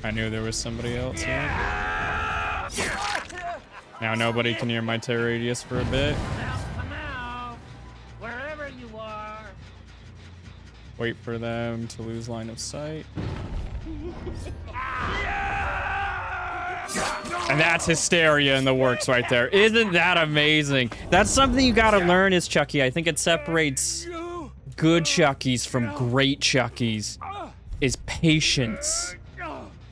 I knew there was somebody else here. Now nobody can hear my terror radius for a bit. Come out, wherever you are. Wait for them to lose line of sight. And that's hysteria in the works right there. Isn't that amazing? That's something you gotta learn is Chucky. I think it separates good Chuckies from great Chuckies is patience.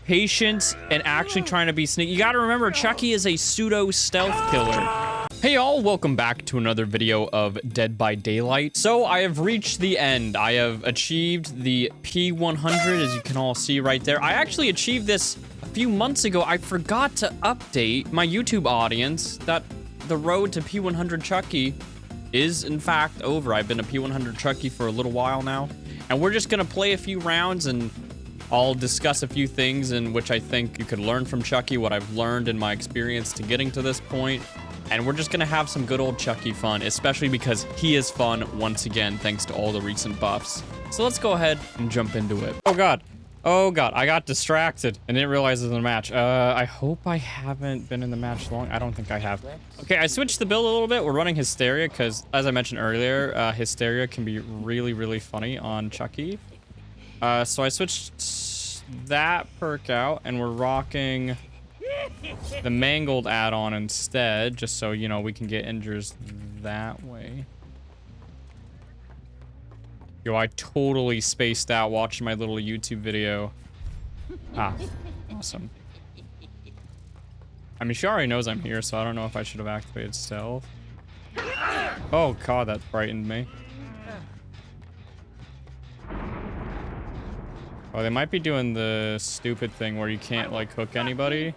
Patience and actually trying to be sneaky. You gotta remember, Chucky is a pseudo stealth killer. Hey y'all, welcome back to another video of Dead by Daylight. So I have reached the end. I have achieved the P100, as you can all see right there. I actually achieved this a few months ago. I forgot to update my YouTube audience that the road to P100 Chucky is in fact over. I've been a P100 Chucky for a little while now, and we're just gonna play a few rounds and I'll discuss a few things in which I think you could learn from Chucky, what I've learned in my experience to getting to this point. And we're just gonna have some good old Chucky fun, especially because he is fun once again, thanks to all the recent buffs. So let's go ahead and jump into it. Oh God, I got distracted and didn't realize it was in a match. I hope I haven't been in the match long. I don't think I have. Okay, I switched the build a little bit. We're running Hysteria because, as I mentioned earlier, Hysteria can be really, really funny on Chucky. So I switched that perk out and we're rocking the Mangled add-on instead, just so, you know, we can get injures that way. Yo, I totally spaced out watching my little YouTube video. Ah, awesome. I mean, she already knows I'm here, so I don't know if I should have activated stealth. Oh God, that frightened me. Oh, they might be doing the stupid thing where you can't, like, hook anybody.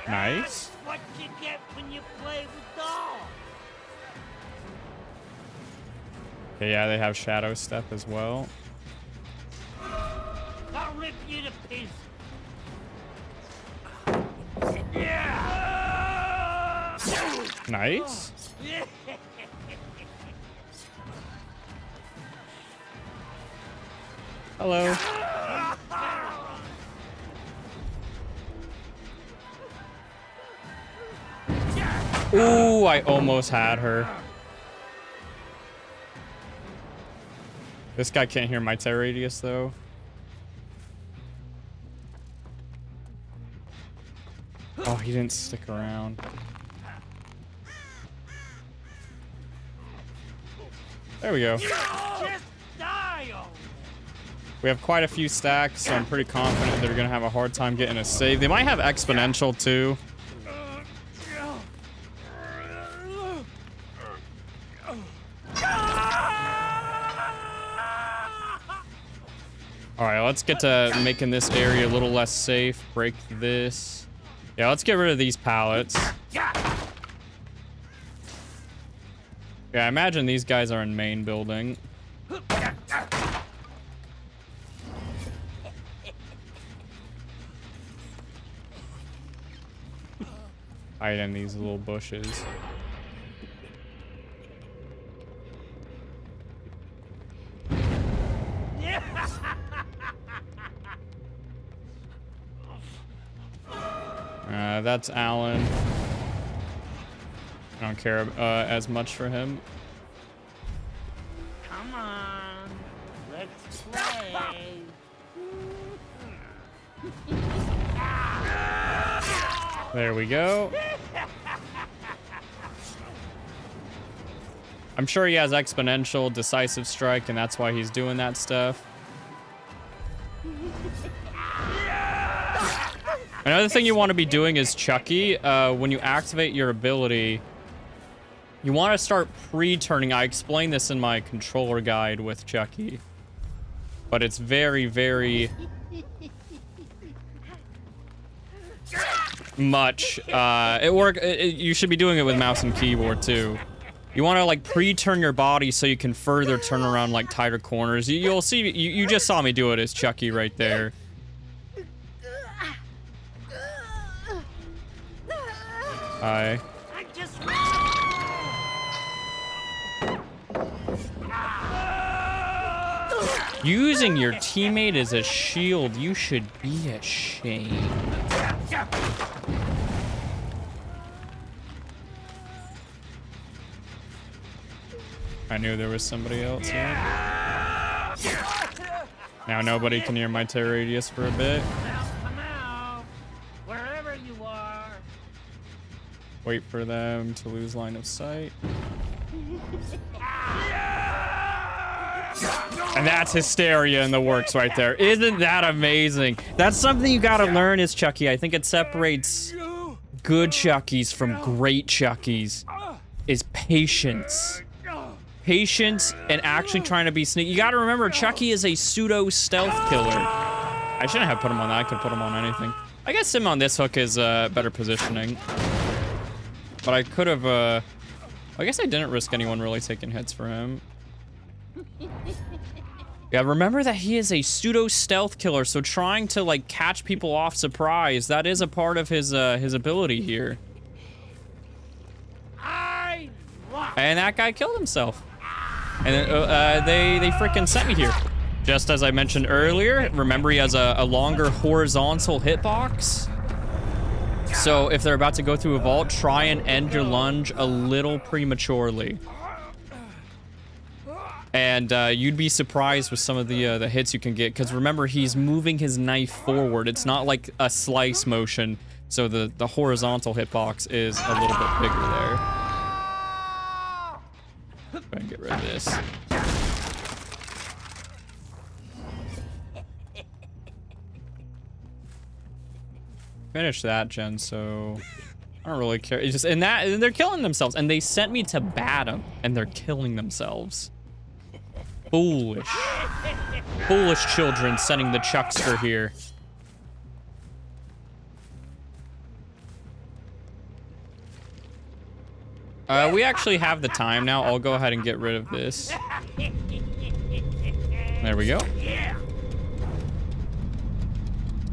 Nice. What you get when you play with dolls. Okay, yeah, they have Shadow Step as well. I'll rip you to pieces. Nice. Hello. Ooh, I almost had her. This guy can't hear my terror radius though. Oh, he didn't stick around. There we go. We have quite a few stacks, so I'm pretty confident they're gonna have a hard time getting a save. They might have exponential too. All right, let's get to making this area a little less safe. Break this. Yeah, let's get rid of these pallets. Yeah, I imagine these guys are in main building. Hide in these little bushes. That's Alan. I don't care as much for him. Come on, let's play. There we go. I'm sure he has exponential decisive strike, and that's why he's doing that stuff. Another thing you want to be doing is Chucky. When you activate your ability, you want to start pre-turning. I explained this in my controller guide with Chucky, but it's very, very much. You should be doing it with mouse and keyboard too. You want to like pre-turn your body so you can further turn around like tighter corners. You'll see. You just saw me do it as Chucky right there. Hi. Using your teammate as a shield, you should be ashamed. I knew there was somebody else here. Now nobody can hear my tear radius for a bit. Come out, wherever you are. Wait for them to lose line of sight. And that's hysteria in the works right there. Isn't that amazing? That's something you gotta learn is Chucky. I think it separates good Chuckies from great Chuckies is patience. Patience and actually trying to be sneaky. You gotta remember, Chucky is a pseudo stealth killer. I shouldn't have put him on that. I could put him on anything. I guess him on this hook is better positioning. But I could have, I guess I didn't risk anyone really taking hits for him. Yeah, remember that he is a pseudo stealth killer, so trying to like catch people off surprise, that is a part of his ability here. And that guy killed himself. And then, they freaking sent me here. Just as I mentioned earlier, remember he has a longer horizontal hitbox. So if they're about to go through a vault, try and end your lunge a little prematurely. And you'd be surprised with some of the hits you can get, because remember, he's moving his knife forward. It's not like a slice motion, so the horizontal hitbox is a little bit bigger there. Go ahead and get rid of this. Finish that, Jen, so I don't really care. It's just, and they're killing themselves, and they sent me to bat them, and they're killing themselves. Foolish. Foolish children sending the Chuckster here. We actually have the time now. I'll go ahead and get rid of this. There we go.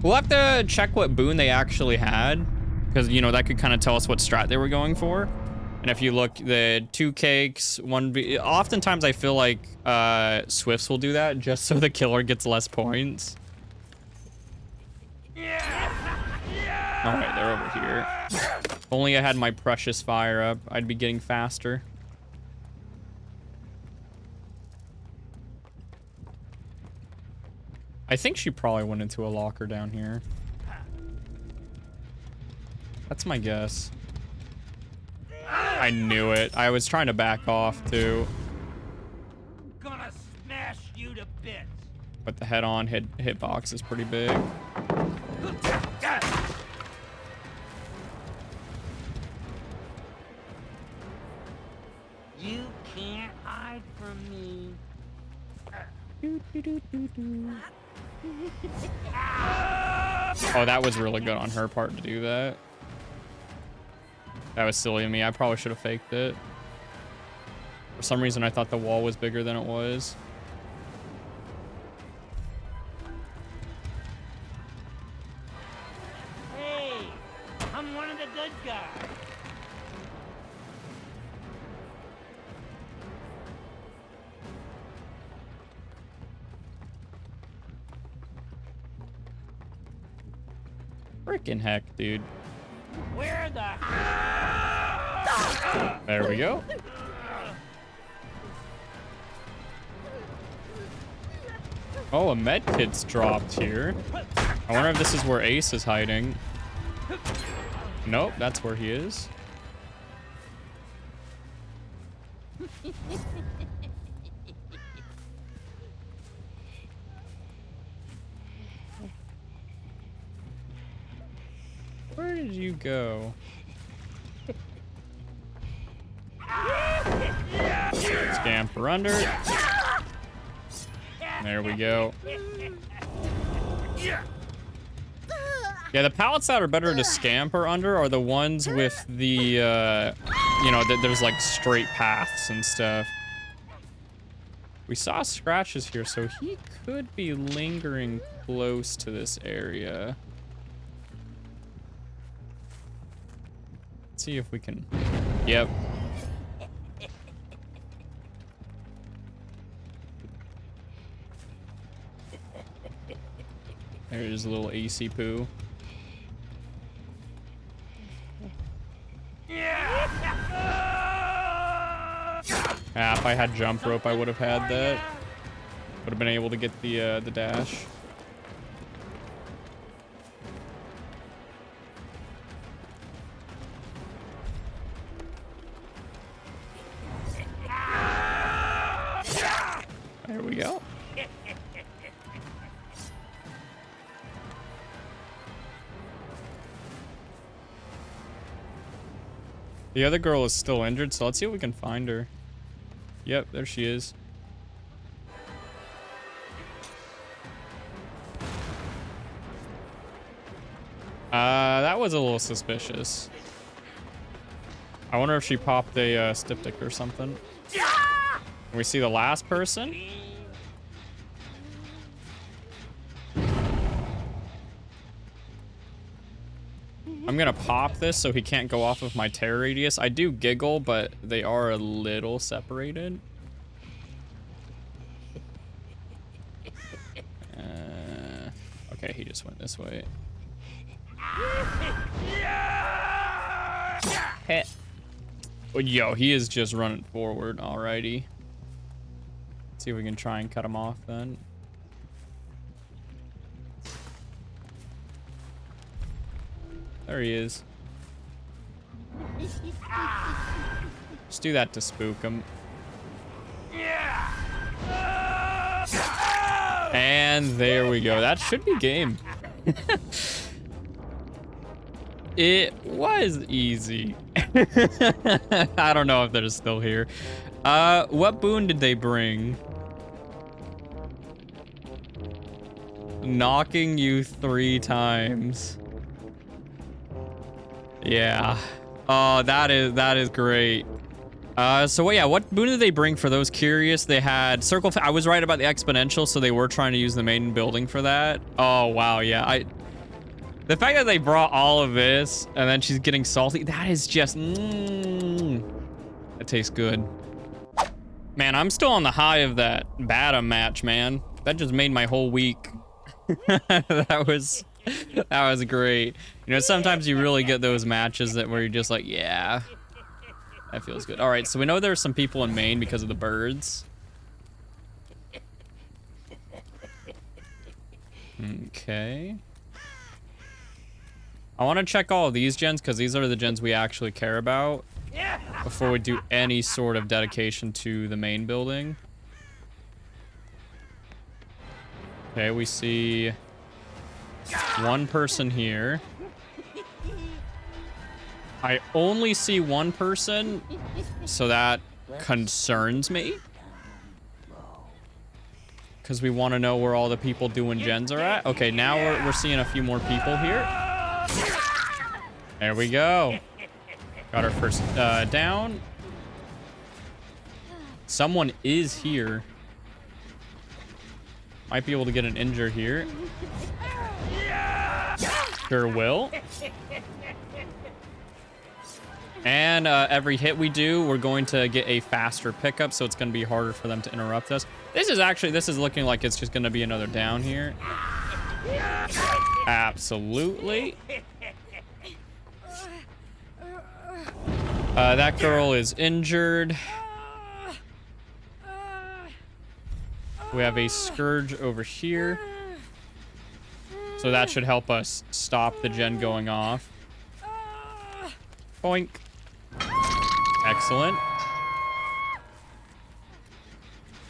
We'll have to check what boon they actually had, because, you know, that could kind of tell us what strat they were going for. And if you look, the 2 cakes, 1B, oftentimes I feel like Swifts will do that just so the killer gets less points. All right, they're over here. If only I had my precious fire up, I'd be getting faster. I think she probably went into a locker down here. That's my guess. I knew it. I was trying to back off too. Gonna smash you to bits. But the head-on hitbox is pretty big. You can't hide from me. Oh, that was really good on her part to do that. That was silly of me. I probably should have faked it. For some reason, I thought the wall was bigger than it was. Hey, I'm one of the good guys. Freaking heck, dude. Where the... There we go. Oh, a med kit's dropped here. I wonder if this is where Ace is hiding. Nope, that's where he is. Where did you go? Scamper under. There we go. Yeah, the pallets that are better to scamper under are the ones with the, you know, there's like straight paths and stuff. We saw scratches here, so he could be lingering close to this area. Let's see if we can... Yep. There's a little AC poo. Ah, if I had jump rope, I would have had that. Would have been able to get the dash. There we go. The other girl is still injured, so let's see if we can find her. Yep, there she is. That was a little suspicious. I wonder if she popped a styptic or something. Can we see the last person? I'm gonna pop this so he can't go off of my terror radius. I do giggle, but they are a little separated. Okay, he just went this way. Hit. Yo, he is just running forward. Alrighty. Let's see if we can try and cut him off then. There he is. Just do that to spook him. And there we go. That should be game. It was easy. I don't know if they're still here. What boon did they bring? Knocking you 3 times. Yeah. Oh, that is great. So yeah, what boon did they bring for those curious? They had circle. I was right about the exponential, so they were trying to use the main building for that. Oh wow, yeah. The fact that they brought all of this and then she's getting salty, that is just, that tastes good. Man, I'm still on the high of that Bada match, man. That just made my whole week. That was great. You know, sometimes you really get those matches where you're just like, yeah, that feels good. All right, so we know there's some people in Maine because of the birds. Okay. I want to check all of these gens because these are the gens we actually care about before we do any sort of dedication to the main building. Okay, we see one person here. I only see one person, so that concerns me. Because we want to know where all the people doing gens are at. Okay, now we're seeing a few more people here. There we go. Got our first down. Someone is here. Might be able to get an injure here. Sure will. And every hit we do, we're going to get a faster pickup, so it's going to be harder for them to interrupt us. This is looking like it's just going to be another down here. Absolutely. That girl is injured. We have a Scourge over here. So that should help us stop the gen going off. Boink. Excellent.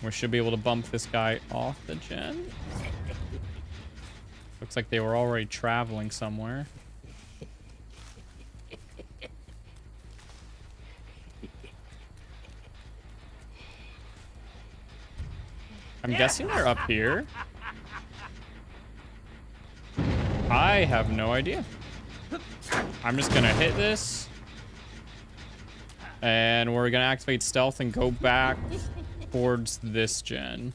We should be able to bump this guy off the gen. Looks like they were already traveling somewhere. I'm guessing they're up here. I have no idea. I'm just gonna hit this. And we're gonna activate stealth and go back towards this gen.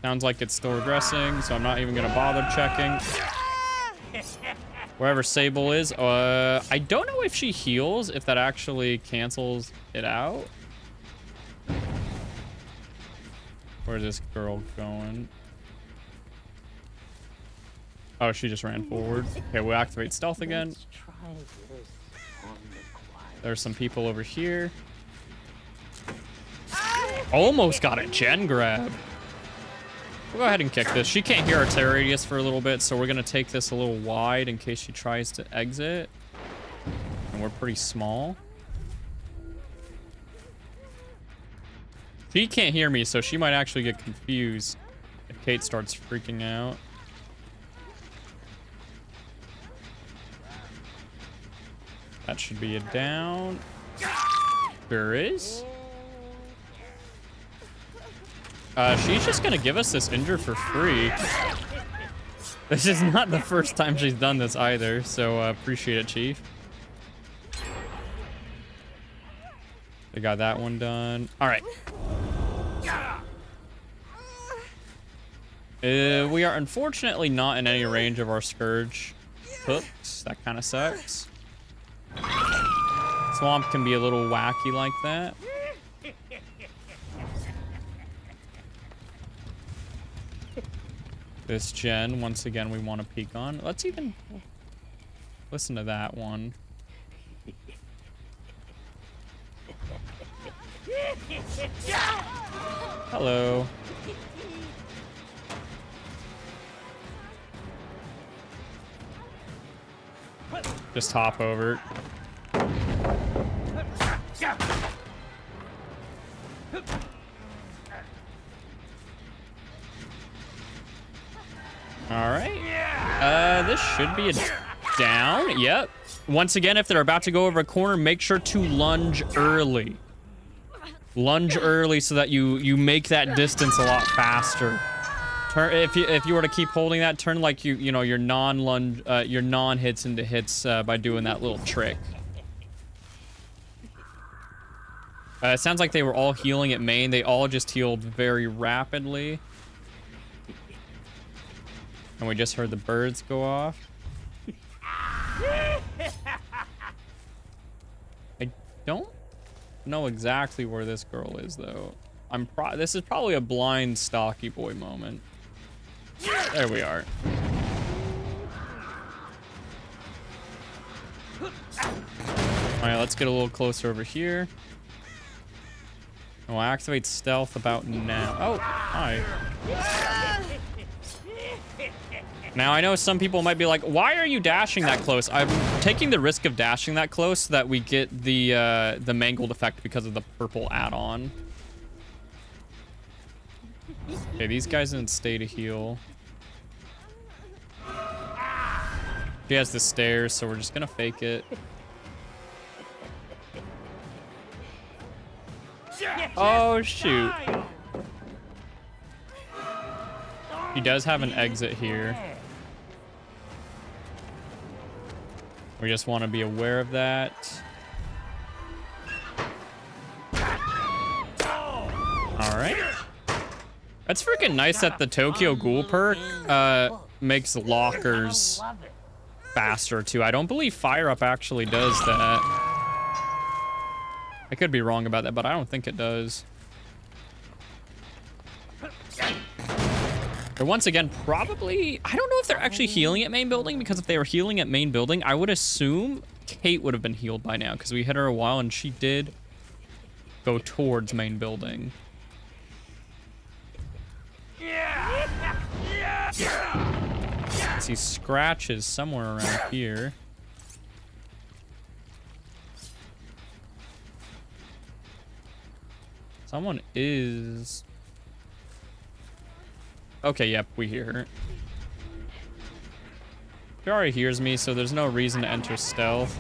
Sounds like it's still regressing, so I'm not even gonna bother checking. Wherever Sable is, I don't know if she heals, if that actually cancels it out. Where's this girl going? Oh, she just ran forward. Okay, we'll activate stealth again. Let's try this on the quiet. There's some people over here. Almost got a gen grab. We'll go ahead and kick this. She can't hear our terror radius for a little bit, so we're gonna take this a little wide in case she tries to exit. And we're pretty small. She can't hear me, so she might actually get confused if Kate starts freaking out. That should be a down. There is. She's just gonna give us this injure for free. This is not the first time she's done this either, so appreciate it, Chief. We got that one done. All right. We are unfortunately not in any range of our Scourge hooks. That kind of sucks. Swamp can be a little wacky like that. This gen, once again, we want to peek on. Let's even listen to that one. Hello. Just hop over. All right. This should be a down. Yep. Once again, if they're about to go over a corner, make sure to lunge early. Lunge early so that you make that distance a lot faster. Turn if you were to keep holding that, turn like you know your non-lunge your non-hits into hits by doing that little trick. It sounds like they were all healing at main. They all just healed very rapidly. And we just heard the birds go off. I don't know exactly where this girl is though. This is probably a blind Stalky boy moment. There we are. All right, let's get a little closer over here. And we'll activate stealth about now. Oh, hi. Now, I know some people might be like, why are you dashing that close? I'm taking the risk of dashing that close so that we get the mangled effect because of the purple add-on. Okay, these guys didn't stay to heal. She has the stairs, so we're just gonna fake it. Oh, shoot. He does have an exit here. We just want to be aware of that. All right. That's freaking nice that the Tokyo Ghoul perk makes lockers faster too. I don't believe Fire Up actually does that. I could be wrong about that, but I don't think it does. They're once again probably, I don't know if they're actually healing at main building, because if they were healing at main building, I would assume Kate would have been healed by now because we hit her a while and she did go towards main building. I see scratches somewhere around here. Someone is... Okay, yep, we hear her. She already hears me, so there's no reason to enter stealth.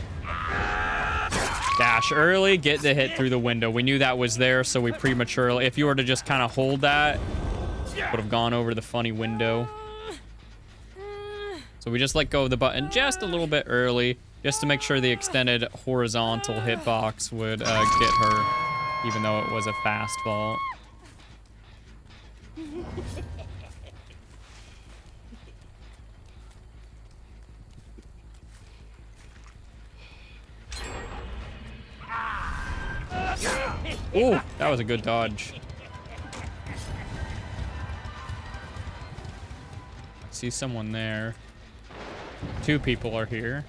Dash early, get the hit through the window. We knew that was there, so we prematurely... If you were to just kind of hold that, would have gone over the funny window. So we just let go of the button just a little bit early, just to make sure the extended horizontal hitbox would get her, even though it was a fast fall. Ooh, that was a good dodge. See someone there. 2 people are here.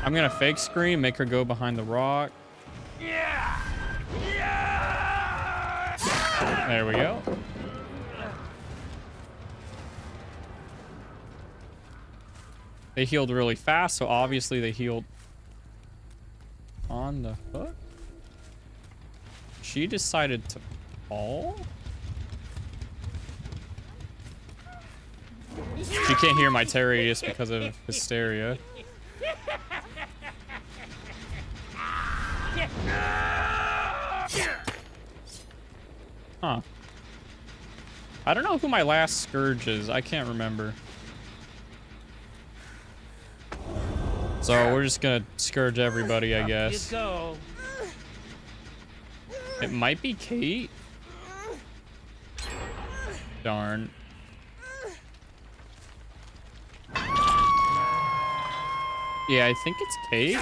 I'm gonna fake scream, make her go behind the rock. There we go. They healed really fast, so obviously they healed on the hook. She decided to fall. She can't hear my Terrius because of hysteria. Huh. I don't know who my last Scourge is. I can't remember. So we're just gonna Scourge everybody, I guess. It might be Kate. Darn. Yeah, I think it's Kate.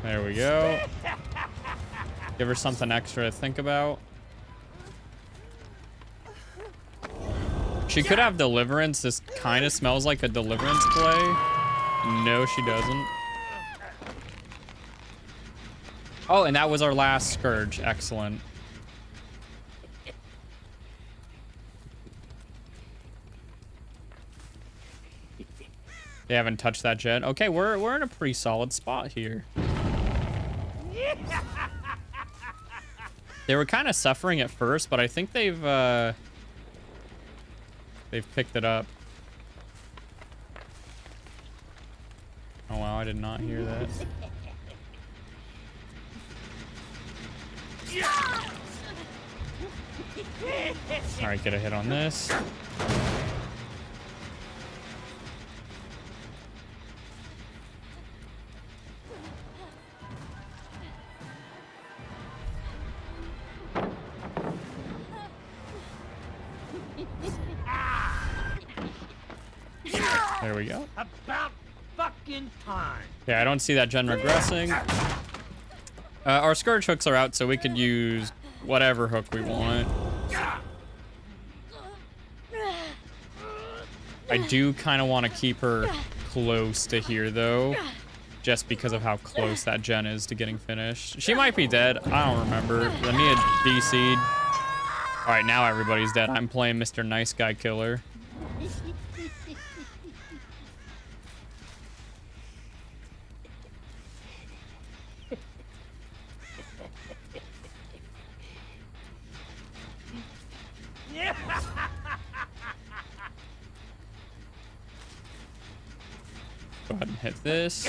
There we go. Give her something extra to think about. She could have Deliverance. This kind of smells like a Deliverance play. No, she doesn't. Oh, and that was our last Scourge. Excellent. They haven't touched that jet. Okay, we're in a pretty solid spot here. They were kind of suffering at first, but I think they've picked it up. Oh wow, I did not hear that. All right, get a hit on this. There we go. About fucking time. Yeah, I don't see that gen regressing. Our Scourge hooks are out, so we could use whatever hook we want. I do kind of want to keep her close to here, though, just because of how close that gen is to getting finished. She might be dead. I don't remember. Let me DC'd. All right, now everybody's dead. I'm playing Mr. Nice Guy Killer. Go ahead and hit this.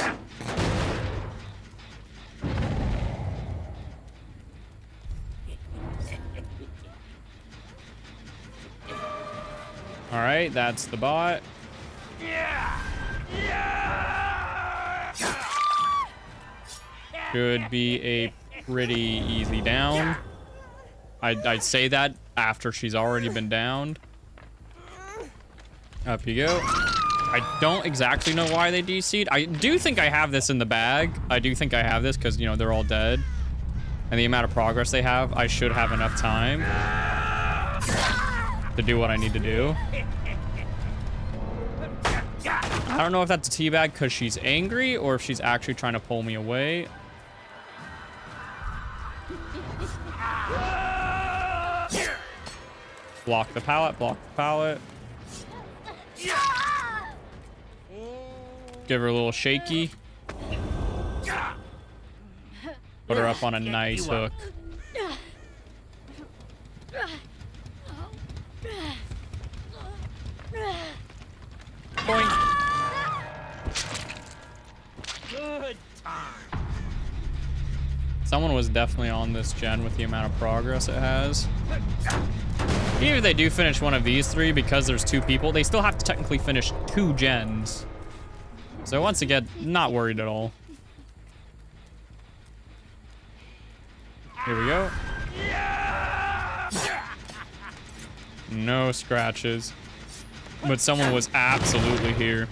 All right, that's the bot. Should be a pretty easy down. I'd say that after she's already been downed. Up you go. I don't exactly know why they DC'd. I do think I have this in the bag. I do think I have this because, you know, they're all dead. And the amount of progress they have, I should have enough time to do what I need to do. I don't know if that's a teabag because she's angry or if she's actually trying to pull me away. Block the pallet, block the pallet. Give her a little shaky. Put her up on a nice hook. Boink. Good time. Someone was definitely on this gen with the amount of progress it has. Even if they do finish one of these 3, because there's 2 people, they still have to technically finish 2 gens. So once again, not worried at all. Here we go. No scratches. But someone was absolutely here.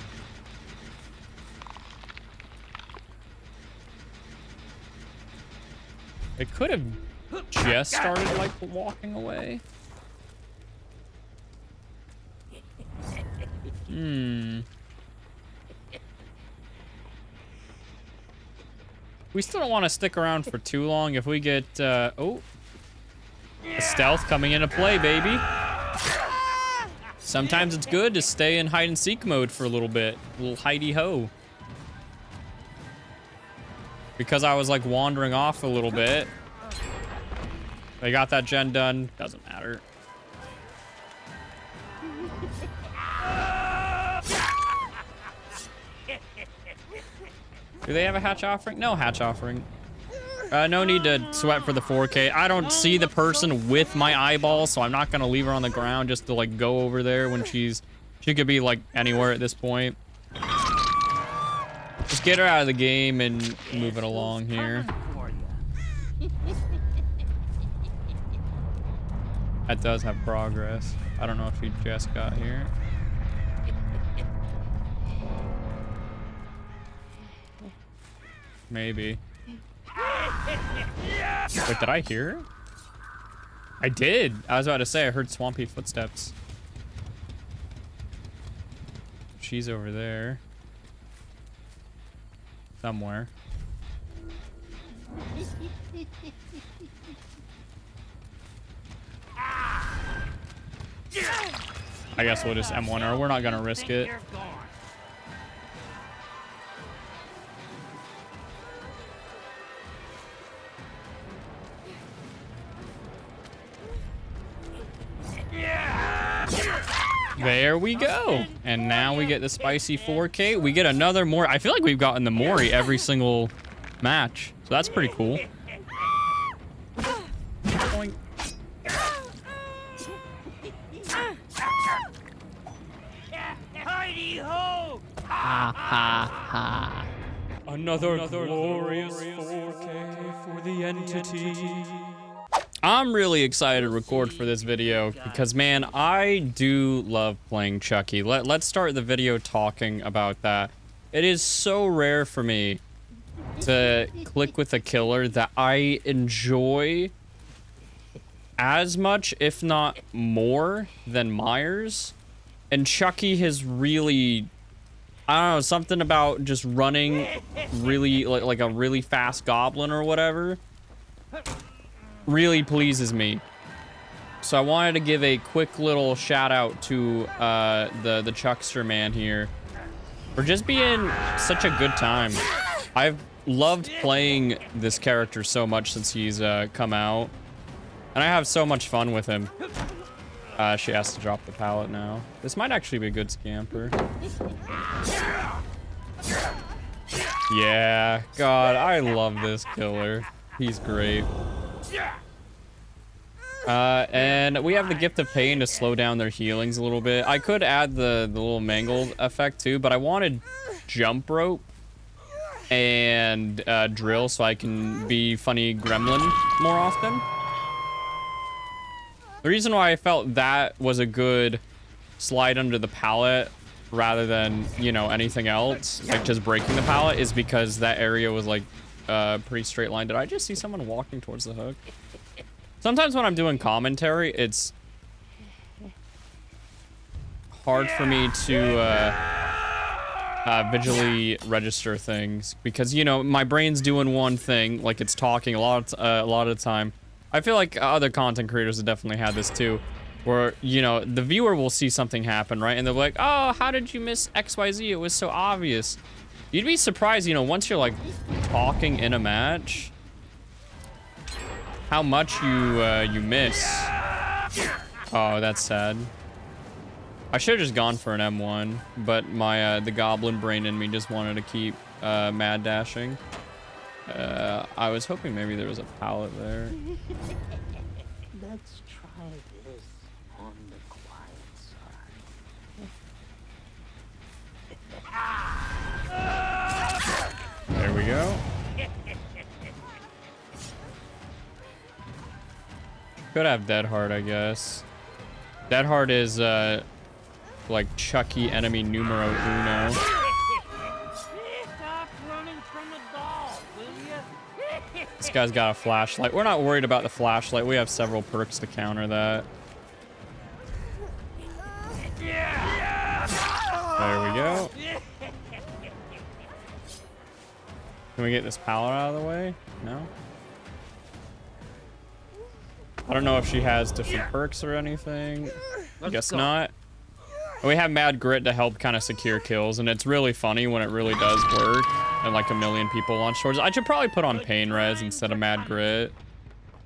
It could have just started, like, walking away. We still don't want to stick around for too long. If we get, oh. A stealth coming into play, baby. Sometimes it's good to stay in hide and seek mode for a little bit. A little hidey ho. Because I was like wandering off a little bit. I got that gen done. Doesn't matter. Do they have a hatch offering? No hatch offering. No need to sweat for the 4K. I don't see the person with my eyeballs, so I'm not gonna leave her on the ground just to like go over there when she could be like anywhere at this point. Just get her out of the game and move it along here. That does have progress. I don't know if he just got here. Maybe. Wait, did I hear her? I did. I was about to say I heard swampy footsteps. She's over there. Somewhere. I guess we'll just M1 her. We're not gonna risk it. There we go. And now we get the spicy 4K. We get another Mori. I feel like we've gotten the Mori every single match. So that's pretty cool. Boink. Ha ha ha. Another glorious 4K for the entity. I'm really excited to record for this video because, man, I do love playing Chucky. Let's start the video talking about that. It is so rare for me to click with a killer that I enjoy as much, if not more, than Myers. And Chucky has really, I don't know, something about just running really, like a really fast goblin or whatever, really pleases me. So I wanted to give a quick little shout out to the Chuckster man here for just being such a good time. I've loved playing this character so much since he's come out, and I have so much fun with him. She has to drop the pallet now. This might actually be a good scamper. Yeah, God, I love this killer. He's great. And we have the Gift of Pain to slow down their healings a little bit. I could add the little mangled effect too, but I wanted jump rope and drill so I can be funny gremlin more often. The reason why I felt that was a good slide under the pallet rather than, you know, anything else, like just breaking the pallet, is because that area was like pretty straight line. Did I just see someone walking towards the hook? Sometimes when I'm doing commentary, it's hard for me to visually register things because, you know, my brain's doing one thing, like it's talking a lot of the time. I feel like other content creators have definitely had this too, where, you know, the viewer will see something happen, right? And they're like, oh, how did you miss XYZ? It was so obvious. You'd be surprised, you know, once you're like talking in a match, how much you miss. Oh, that's sad. I should have just gone for an M1, but my the goblin brain in me just wanted to keep mad dashing. I was hoping maybe there was a pallet there. Let's try this on the quiet side. There we go. Could have Dead Hard, I guess. Dead Hard is like Chucky enemy numero uno. Stop running from the doll, will ya? This guy's got a flashlight. We're not worried about the flashlight. We have several perks to counter that. There we go. Can we get this pallet out of the way? No? I don't know if she has different perks or anything. I guess not. We have Mad Grit to help kind of secure kills, and it's really funny when it really does work and like a million people launch towards it. I should probably put on Pain Res instead of Mad Grit.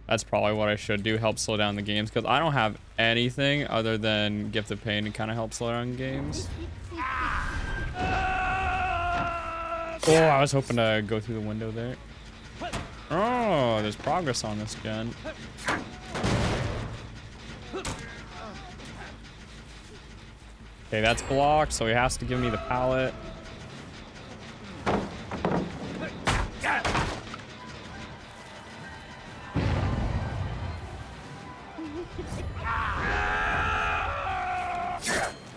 That's probably what I should do, help slow down the games, because I don't have anything other than Gift of Pain to kind of help slow down games. Oh, I was hoping to go through the window there. Oh, there's progress on this gen. Okay, that's blocked, so he has to give me the pallet.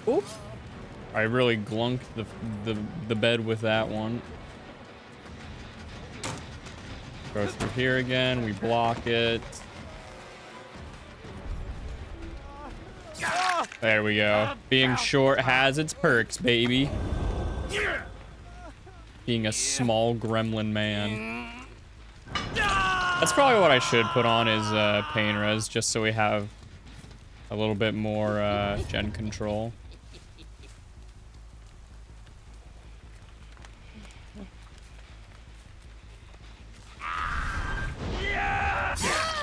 Oop. I really glunked the bed with that one. Go through here again, we block it. There we go. Being short has its perks, baby. Being a small gremlin man. That's probably what I should put on is Pain Res, just so we have a little bit more gen control.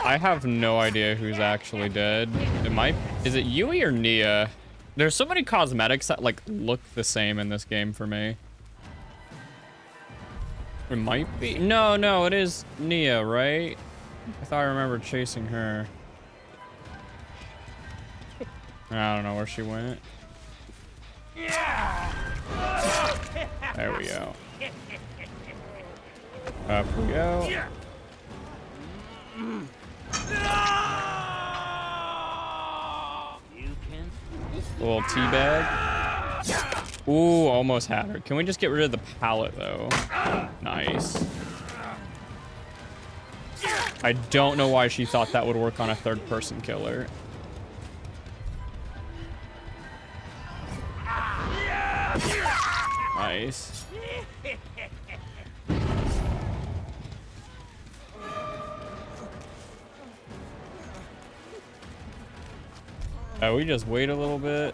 I have no idea who's actually dead. Is it Yui or Nia? There's so many cosmetics that like look the same in this game for me. It might be. No, it is Nia, right? I thought I remembered chasing her. I don't know where she went. There we go. Up we go. Little teabag. Ooh, almost had her. Can we just get rid of the pallet though? Nice. I don't know why she thought that would work on a third-person killer. Nice. We just wait a little bit.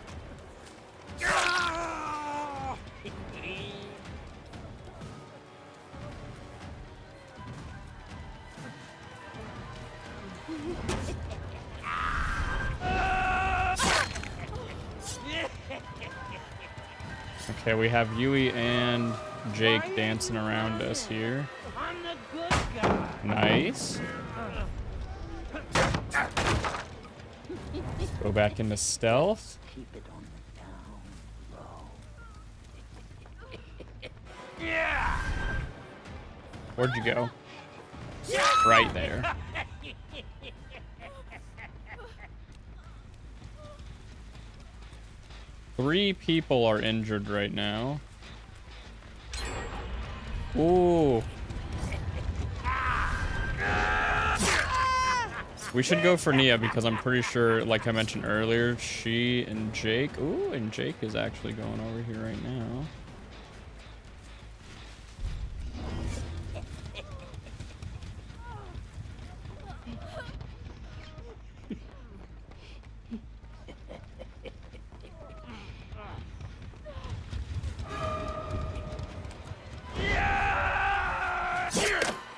Okay, we have Yui and Jake dancing around us here. I'm the good guy. Nice. Go back into stealth. Keep it on the down low. Where'd you go? Right there. Three people are injured right now. Ooh. We should go for Nia because I'm pretty sure, like I mentioned earlier, she and Jake. Ooh, and Jake is actually going over here right now.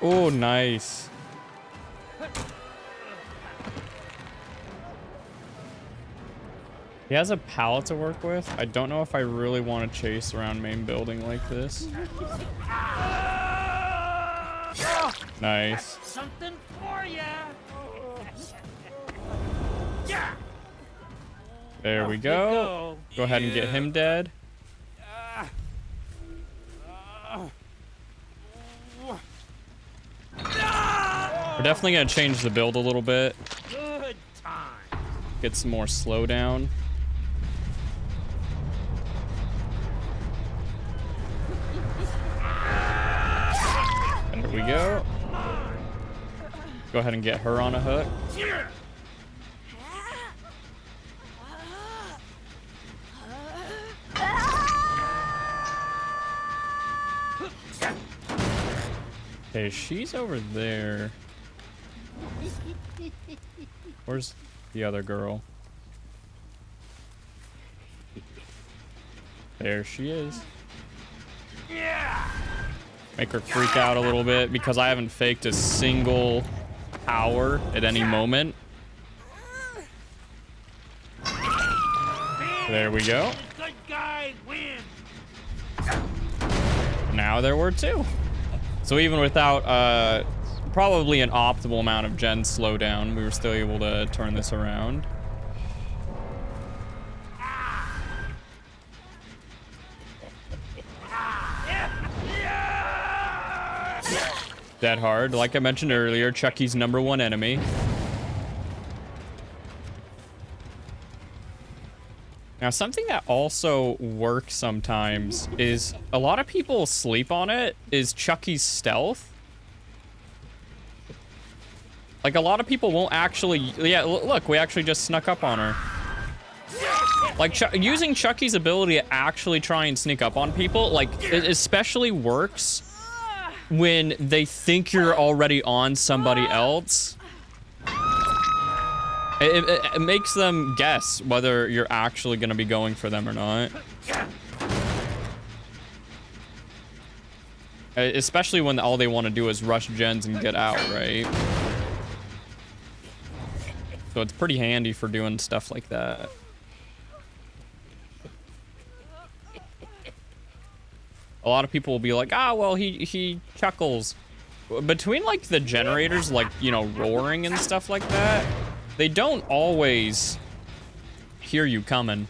Oh, nice. He has a pallet to work with. I don't know if I really want to chase around main building like this. Nice. Something for ya. There we go. Go ahead and get him dead. We're definitely gonna change the build a little bit. Good get some more slowdown. And there we go. Go ahead and get her on a hook. Okay, she's over there. Where's the other girl? There she is. Make her freak out a little bit because I haven't faked a single power at any moment. There we go. Now there were two. So even without probably an optimal amount of gen slowdown, we were still able to turn this around. Dead hard. Like I mentioned earlier, Chucky's #1 enemy. Now, something that also works sometimes is a lot of people sleep on it is Chucky's stealth. Like, a lot of people won't actually... Yeah, look, we actually just snuck up on her. Like, using Chucky's ability to actually try and sneak up on people, like, it especially works when they think you're already on somebody else. It makes them guess whether you're actually going to be going for them or not. Especially when all they want to do is rush gens and get out, right? So it's pretty handy for doing stuff like that. A lot of people will be like, ah, well, he chuckles. Between, like, the generators, like, you know, roaring and stuff like that, they don't always hear you coming.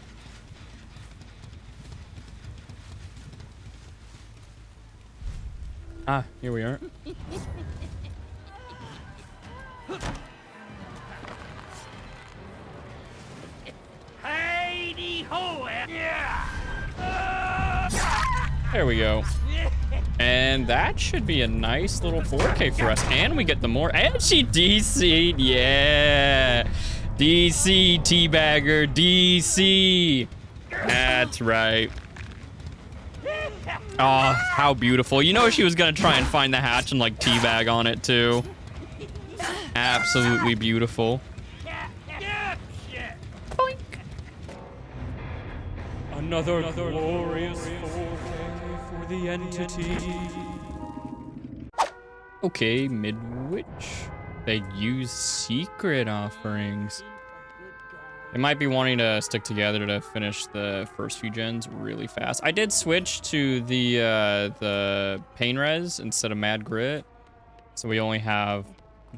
Ah, here we are. There we go. And that should be a nice little 4K for us. And we get the more... And she DC'd. Yeah. DC, teabagger, DC. That's right. Oh, how beautiful. You know she was going to try and find the hatch and, like, teabag on it, too. Absolutely beautiful. Boink. Another glorious 4K for the entity. Okay, Midwich. They use secret offerings. They might be wanting to stick together to finish the first few gens really fast. I did switch to the pain res instead of mad grit, so we only have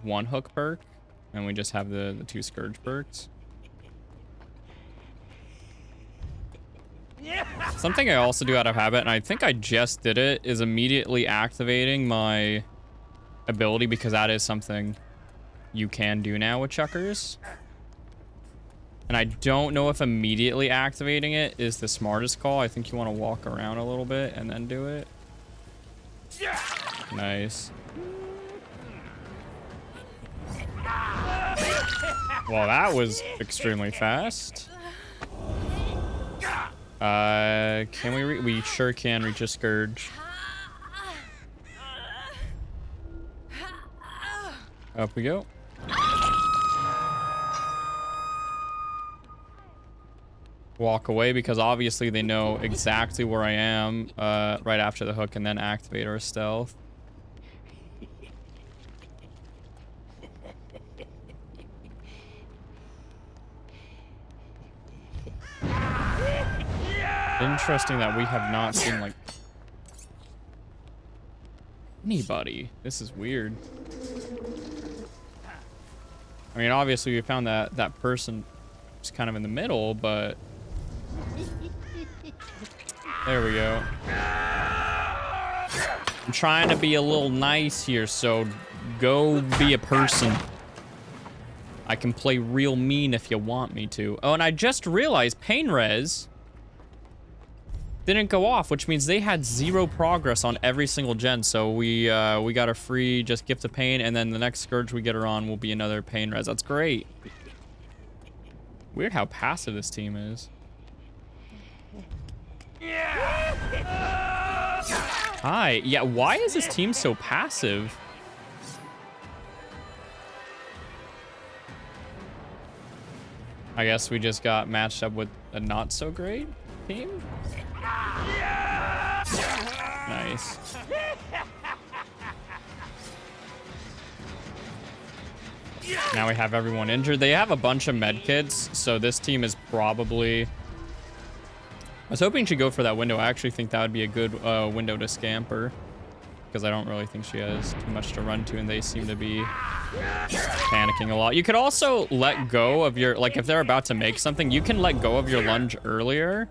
one hook perk, and we just have the 2 scourge perks. Something I also do out of habit, and I think I just did it, is immediately activating my ability, because that is something you can do now with chuckers. And I don't know if immediately activating it is the smartest call. I think you want to walk around a little bit and then do it. Nice. Well, that was extremely fast. Can we sure can reach a scourge. Up we go. Walk away because obviously they know exactly where I am right after the hook, and then activate our stealth. Interesting that we have not seen, like, anybody. This is weird. I mean, obviously we found that person was kind of in the middle, but there we go. I'm trying to be a little nice here, so go be a person. I can play real mean if you want me to. Oh, and I just realized pain res didn't go off, which means they had 0 progress on every single gen. So we got a free just gift of pain, and then the next scourge we get her on will be another pain res. That's great. Weird how passive this team is. Hi. Yeah, why is this team so passive? I guess we just got matched up with a not so great team. Nice. Now we have everyone injured. They have a bunch of med kits, so this team is probably... I was hoping she'd go for that window. I actually think that would be a good window to scamper, because I don't really think she has too much to run to, and they seem to be panicking a lot. You could also let go of your, like if they're about to make something, you can let go of your lunge earlier.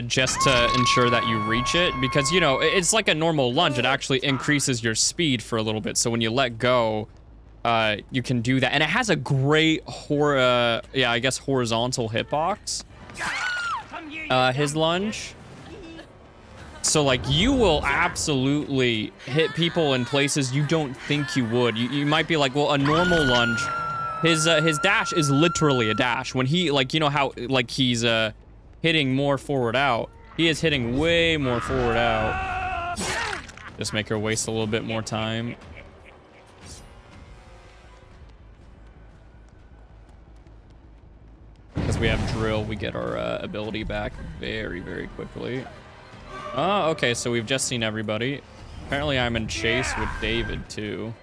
Just to ensure that you reach it, because, you know, it's like a normal lunge. It actually increases your speed for a little bit. So when you let go, you can do that. And it has a great, horizontal hitbox, his lunge. So, like, you will absolutely hit people in places you don't think you would. You might be like, well, a normal lunge, his dash is literally a dash. When he, like, you know how, like, he's, hitting more forward out. He is hitting way more forward out. Just make her waste a little bit more time. Because we have drill, we get our ability back very, very quickly. Oh, okay, so we've just seen everybody. Apparently I'm in chase with David too.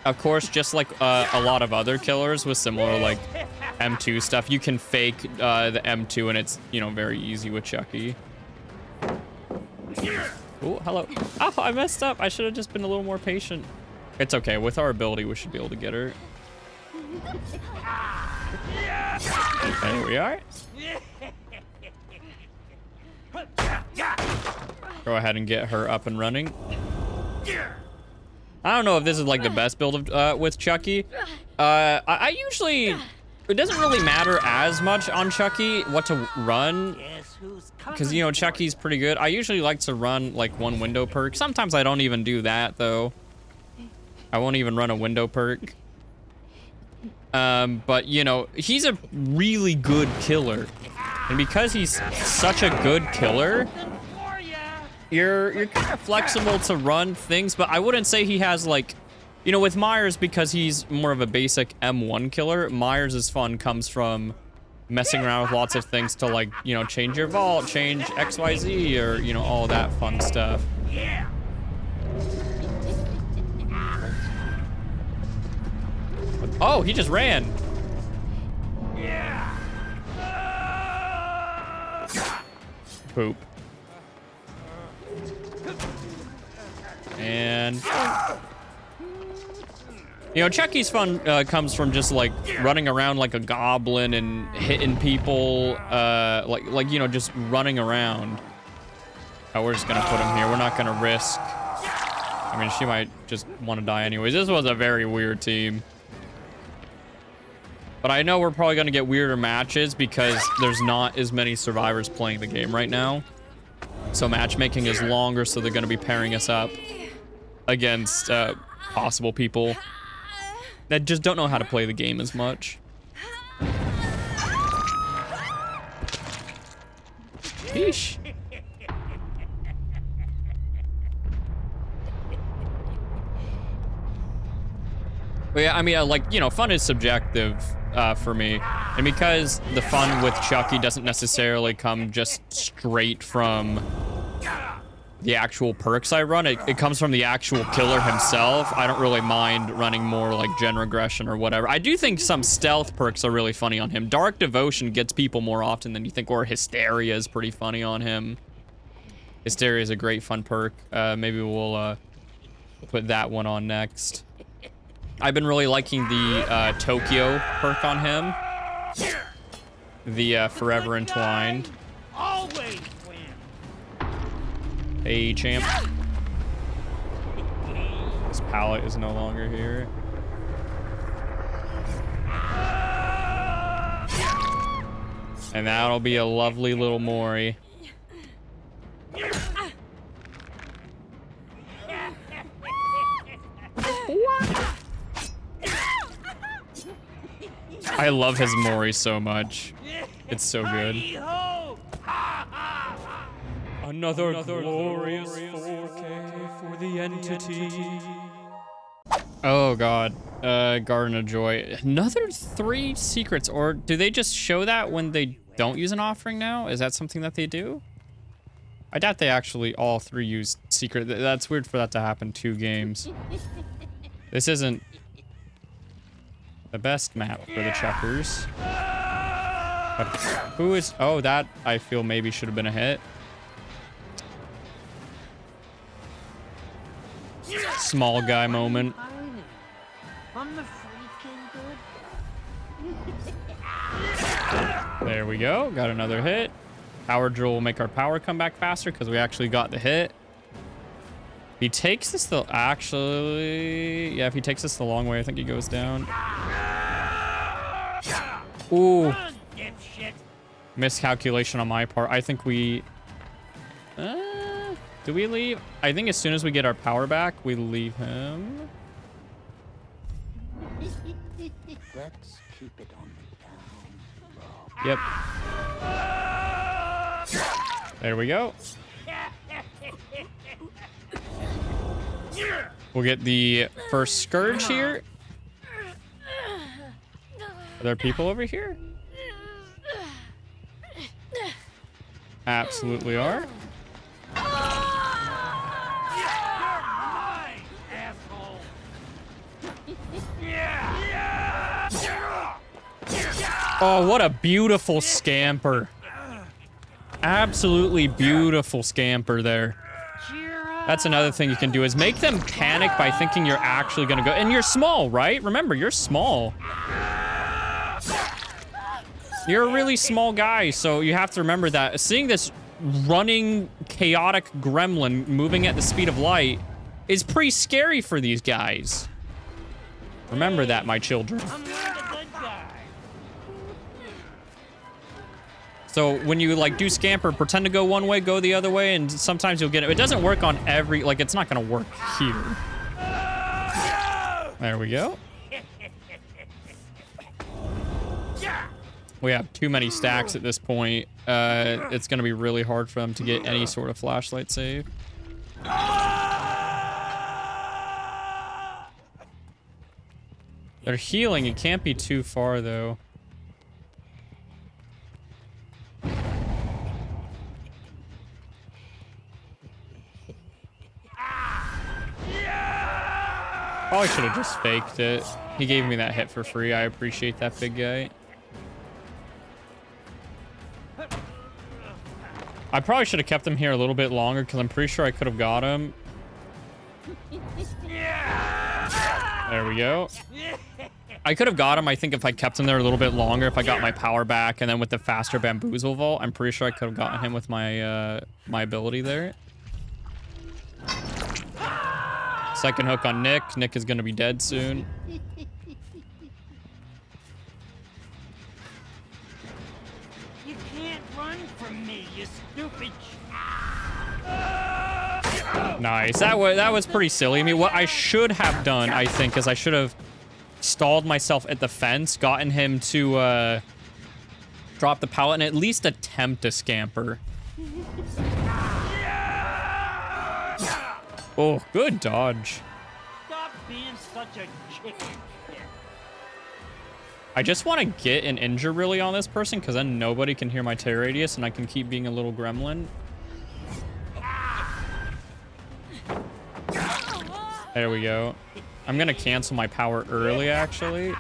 Of course, just like a lot of other killers with similar, like, M2 stuff, you can fake the M2, and it's, you know, very easy with Chucky. Oh, hello. Oh, I messed up. I should have just been a little more patient. It's okay. With our ability, we should be able to get her. Okay, here we are. Go ahead and get her up and running. I don't know if this is like the best build of, with Chucky. I usually, it doesn't really matter as much on Chucky what to run, because, you know, Chucky's pretty good. I usually like to run like one window perk. Sometimes I don't even do that though. I won't even run a window perk. But, you know, he's a really good killer, and because he's such a good killer, you're kind of flexible to run things. But I wouldn't say he has, like, you know, with Myers, because he's more of a basic M1 killer, Myers' fun comes from messing around with lots of things to, like, you know, change your vault, change XYZ, or, you know, all that fun stuff. Oh, he just ran. Poop. And, you know, Chucky's fun comes from just, like, running around like a goblin and hitting people, like you know, just running around. Oh, we're just gonna put him here. We're not gonna risk. I mean, she might just want to die anyways. This was a very weird team. But I know we're probably gonna get weirder matches because there's not as many survivors playing the game right now. So matchmaking is longer, so they're gonna be pairing us up against possible people that just don't know how to play the game as much. Sheesh. But yeah, I mean, like, you know, fun is subjective for me. And because the fun with Chucky doesn't necessarily come just straight from the actual perks I run, it comes from the actual killer himself. I don't really mind running more like gen regression or whatever. I do think some stealth perks are really funny on him. Dark Devotion gets people more often than you think, or Hysteria is pretty funny on him. Hysteria is a great fun perk. Maybe we'll put that one on next. I've been really liking the Tokyo perk on him. The Forever Entwined. Always win. Hey, champ. This pallet is no longer here. And that'll be a lovely little Mori. I love his Mori so much. It's so good. Another glorious 4K for the entity. Oh god. Garden of Joy. Another 3 secrets, or do they just show that when they don't use an offering now? Is that something that they do? I doubt they actually all 3 use secret. That's weird for that to happen 2 games. This isn't the best map for the checkers. But who is... Oh, that I feel maybe should have been a hit. Small guy moment. I'm the freaking good. There we go. Got another hit. Power drill will make our power come back faster because we actually got the hit. He takes this the... Actually... Yeah, if he takes this the long way, I think he goes down. Ooh. Miscalculation on my part. I think we... do we leave? I think as soon as we get our power back, we leave him. Let's keep it on the down low. Yep. There we go. We'll get the first Scourge here. Are there people over here? Absolutely are. Oh, what a beautiful scamper. Absolutely beautiful scamper there. That's another thing you can do is make them panic by thinking you're actually gonna go. And you're small, right? Remember, you're small. You're a really small guy, so you have to remember that. Seeing this running, chaotic gremlin moving at the speed of light is pretty scary for these guys. Remember that, my children. So when you like do scamper, pretend to go one way, go the other way, and sometimes you'll get it. It doesn't work on every, like it's not gonna work here. There we go. We have too many stacks at this point. It's gonna be really hard for them to get any sort of flashlight save. They're healing. It can't be too far though. Probably should have just faked it. He gave me that hit for free. I appreciate that, big guy. I probably should have kept him here a little bit longer because I'm pretty sure I could have got him. There we go. I could have got him, I think, if I kept him there a little bit longer, if I got my power back, and then with the faster bamboozle vault, I'm pretty sure I could have gotten him with my my ability there. Second hook on Nick. Nick is going to be dead soon. You can't run from me, you stupid. Nice. That was pretty silly. I mean, what I should have done, I think, is I should have stalled myself at the fence, gotten him to drop the pallet, and at least attempt a scamper. Oh, good dodge. Stop being such a chicken shit. I just want to get an injure really on this person because then nobody can hear my tear radius and I can keep being a little gremlin. There we go. I'm going to cancel my power early, actually.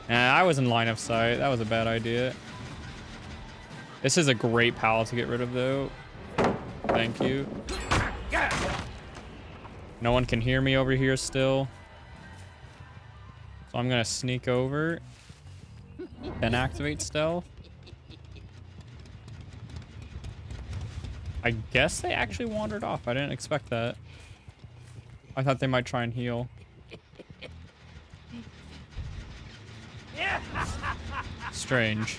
I was in line of sight. That was a bad idea. This is a great pallet to get rid of, though. Thank you. No one can hear me over here still. So I'm going to sneak over. Then activate stealth. I guess they actually wandered off. I didn't expect that. I thought they might try and heal. Strange.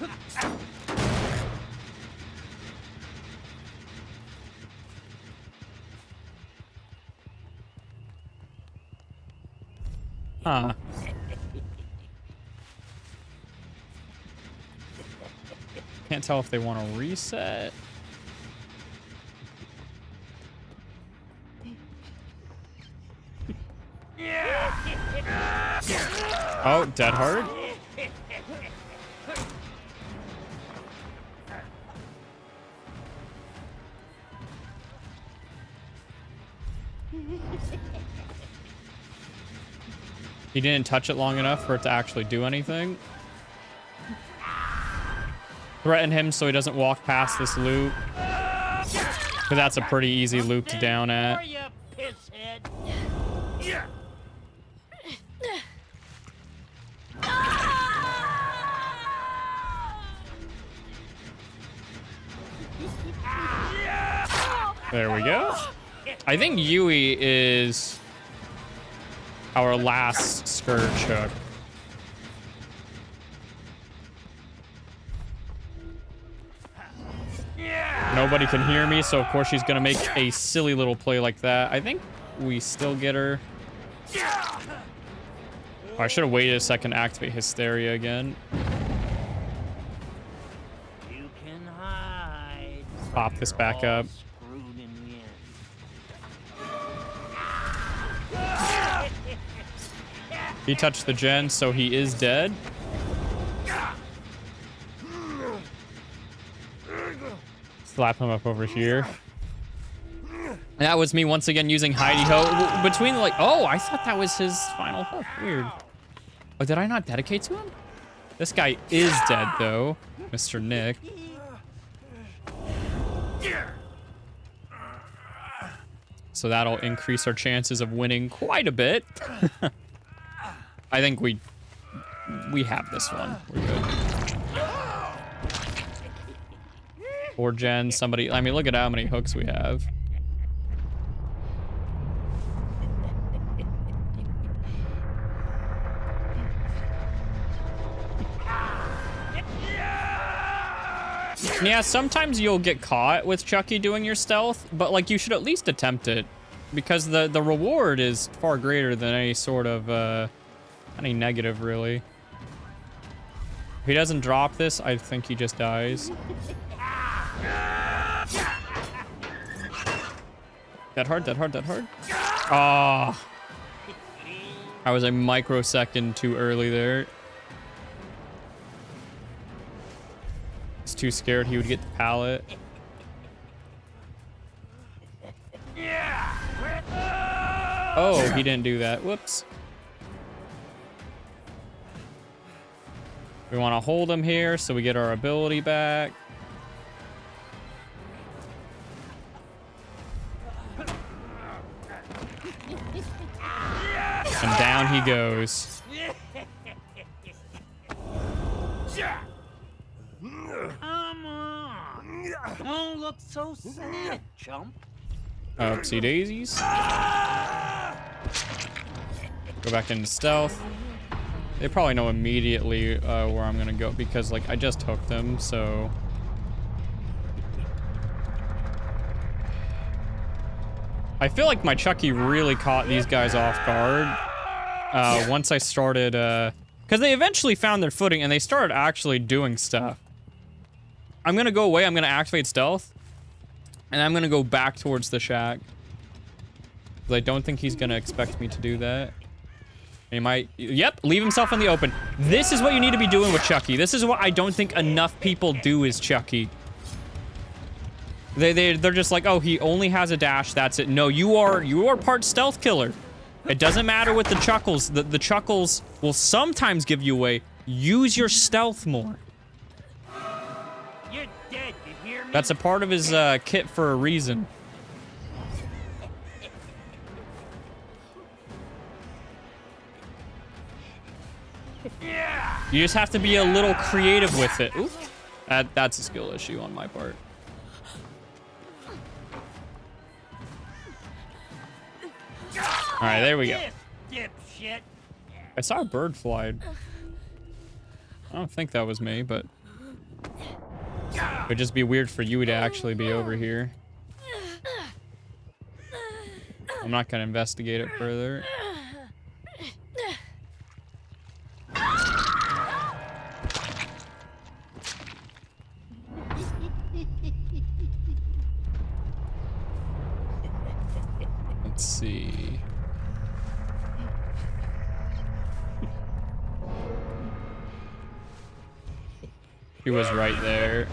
Huh. Can't tell if they want to reset. Oh, dead hard. He didn't touch it long enough for it to actually do anything. Threaten him so he doesn't walk past this loop. Because that's a pretty easy loop to down at. There we go. I think Yui is our last Scourge hook. Nobody can hear me, so of course she's gonna make a silly little play like that. I think we still get her. Oh, I should have waited a second to activate Hysteria again. You can hide. Pop this back up. Screwed in the end. He touched the gen, so he is dead. Slap him up over here. And that was me once again using Heidi Ho. Between like, oh, I thought that was his final hook. Weird. Oh, did I not dedicate to him? This guy is dead though, Mr. Nick. So that'll increase our chances of winning quite a bit. I think we have this one. We're good. Or gen, somebody. I mean, look at how many hooks we have. Yeah, sometimes you'll get caught with Chucky doing your stealth, but like you should at least attempt it, because the reward is far greater than any sort of any negative, really. If he doesn't drop this, I think he just dies. Dead hard, dead hard, dead hard. Ah, oh, I was a microsecond too early there. He's too scared he would get the pallet. Oh, he didn't do that. Whoops. We want to hold him here so we get our ability back. And down he goes. Come on. Don't look so sad, chump. Oopsie daisies. Go back into stealth. They probably know immediately where I'm gonna go because like I just hooked them, so. I feel like my Chucky really caught these guys off guard. Once I started, because they eventually found their footing and they started actually doing stuff. I'm gonna go away, I'm gonna activate stealth, and I'm gonna go back towards the shack. I don't think he's gonna expect me to do that. He might, yep, leave himself in the open. This is what you need to be doing with Chucky. This is what I don't think enough people do is Chucky. They're just like, oh, he only has a dash, that's it. No, you are part stealth killer. It doesn't matter with the chuckles. The chuckles will sometimes give you away. Use your stealth more. You're dead, you hear me? That's a part of his kit for a reason. You just have to be a little creative with it. Oop. That's a skill issue on my part. All right, there we go. Dipshit. I saw a bird fly. I don't think that was me, but it would just be weird for you to actually be over here. I'm not gonna investigate it further. Let's see. She was right there.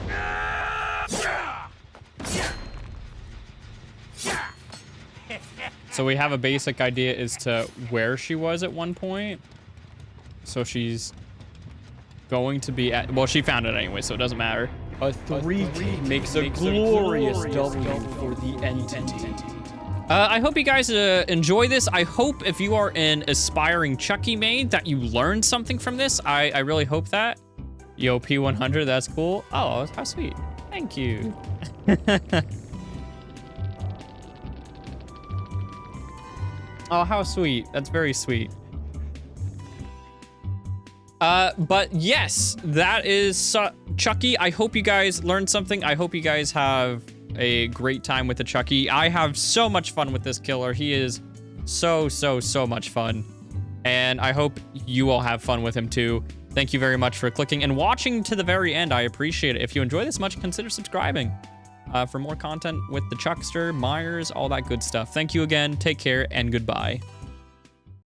So we have a basic idea as to where she was at one point. So she's going to be at, well, she found it anyway, so it doesn't matter. A 3 makes a glorious W for the entity. I hope you guys enjoy this. I hope if you are an aspiring Chucky main that you learned something from this. I really hope that. Yo, P100, that's cool. Oh, how sweet. Thank you. Oh, how sweet. That's very sweet. But yes, that is Chucky. I hope you guys learned something. I hope you guys have a great time with the Chucky. I have so much fun with this killer. He is so much fun. And I hope you all have fun with him too. Thank you very much for clicking and watching to the very end. I appreciate it. If you enjoy this much, consider subscribing for more content with the Chuckster, Myers, all that good stuff. Thank you again. Take care and goodbye.